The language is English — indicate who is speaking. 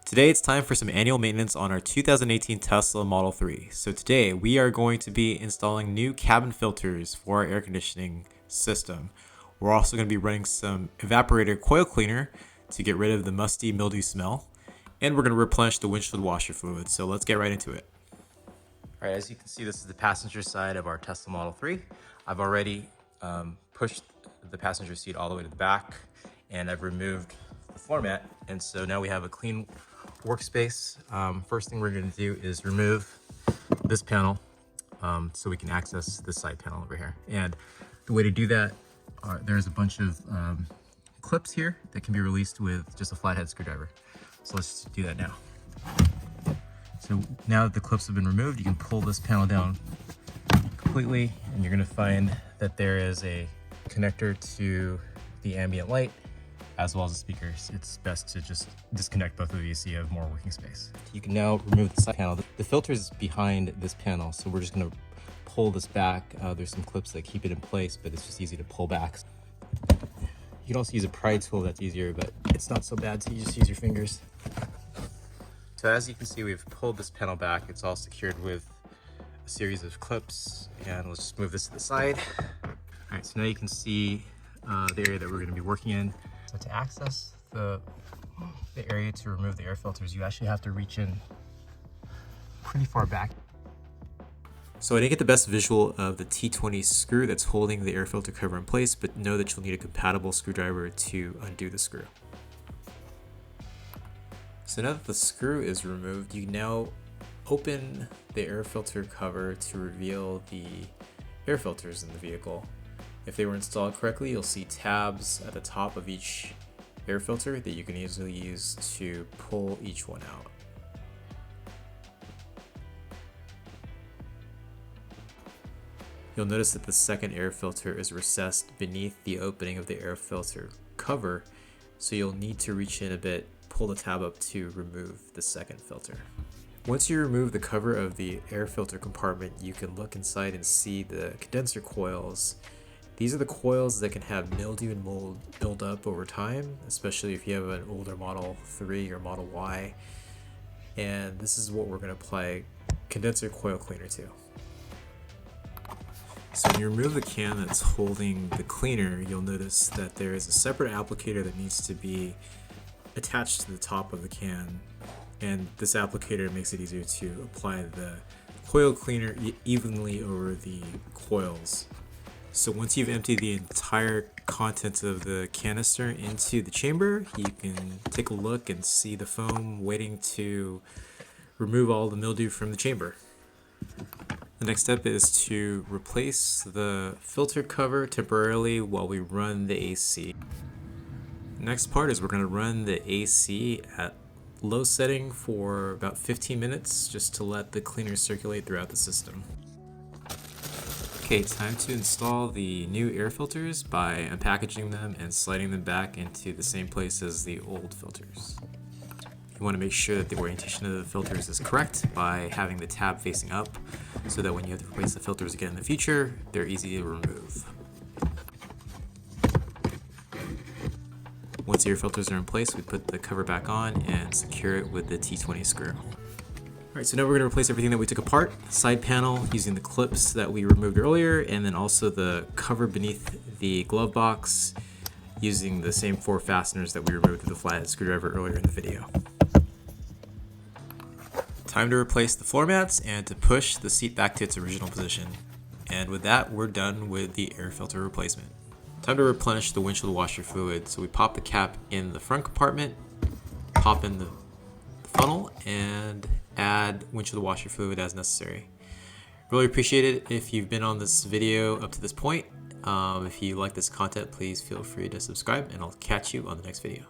Speaker 1: Today it's time for some annual maintenance on our 2018 Tesla Model 3. So today we are going to be installing new cabin filters for our air conditioning system. We're also going to be running some evaporator coil cleaner to get rid of the musty mildew smell. And we're going to replenish the windshield washer fluid. So let's get right into it. All right, as you can see, this is the passenger side of our Tesla Model 3. I've already pushed the passenger seat all the way to the back, and I've removed the floor mat. And so now we have a clean workspace. First thing we're going to do is remove this panel so we can access this side panel over here. And the way to do that, there's a bunch of clips here that can be released with just a flathead screwdriver. So let's do that now. So now that the clips have been removed, you can pull this panel down completely, and you're going to find that there is a connector to the ambient light as well as the speakers. It's best to just disconnect both of these so you have more working space. You can now remove the side panel. The filter is behind this panel, so we're just going to pull this back. There's some clips that keep it in place, but it's just easy to pull back. You can also use a pry tool, that's easier, but it's not so bad, so you just use your fingers. So as you can see, we've pulled this panel back. It's all secured with a series of clips, and let's just move this to the side. All right, so now you can see the area that we're going to be working in. So to access the area to remove the air filters, you actually have to reach in pretty far back. So I didn't get the best visual of the T20 screw that's holding the air filter cover in place, but know that you'll need a compatible screwdriver to undo the screw. So now that the screw is removed, you can now open the air filter cover to reveal the air filters in the vehicle. If they were installed correctly, you'll see tabs at the top of each air filter that you can easily use to pull each one out. You'll notice that the second air filter is recessed beneath the opening of the air filter cover, so you'll need to reach in a bit, pull the tab up to remove the second filter. Once you remove the cover of the air filter compartment, you can look inside and see the condenser coils. These are the coils that can have mildew and mold build up over time, especially if you have an older Model 3 or Model Y. And this is what we're going to apply condenser coil cleaner to. So when you remove the can that's holding the cleaner, you'll notice that there is a separate applicator that needs to be attached to the top of the can. And this applicator makes it easier to apply the coil cleaner evenly over the coils. So once you've emptied the entire contents of the canister into the chamber, you can take a look and see the foam waiting to remove all the mildew from the chamber. The next step is to replace the filter cover temporarily while we run the AC. The next part is we're going to run the AC at low setting for about 15 minutes just to let the cleaner circulate throughout the system. Okay, time to install the new air filters by unpackaging them and sliding them back into the same place as the old filters. You want to make sure that the orientation of the filters is correct by having the tab facing up so that when you have to replace the filters again in the future, they're easy to remove. Once the air filters are in place, we put the cover back on and secure it with the T20 screw. Alright, so now we're going to replace everything that we took apart. Side panel using the clips that we removed earlier, and then also the cover beneath the glove box using the same 4 fasteners that we removed with the flathead screwdriver earlier in the video. Time to replace the floor mats and to push the seat back to its original position. And with that, we're done with the air filter replacement. Time to replenish the windshield washer fluid. So we pop the cap in the front compartment, pop in the funnel, and add windshield washer fluid as necessary. Really appreciate it if you've been on this video up to this point. If you like this content, please feel free to subscribe, and I'll catch you on the next video.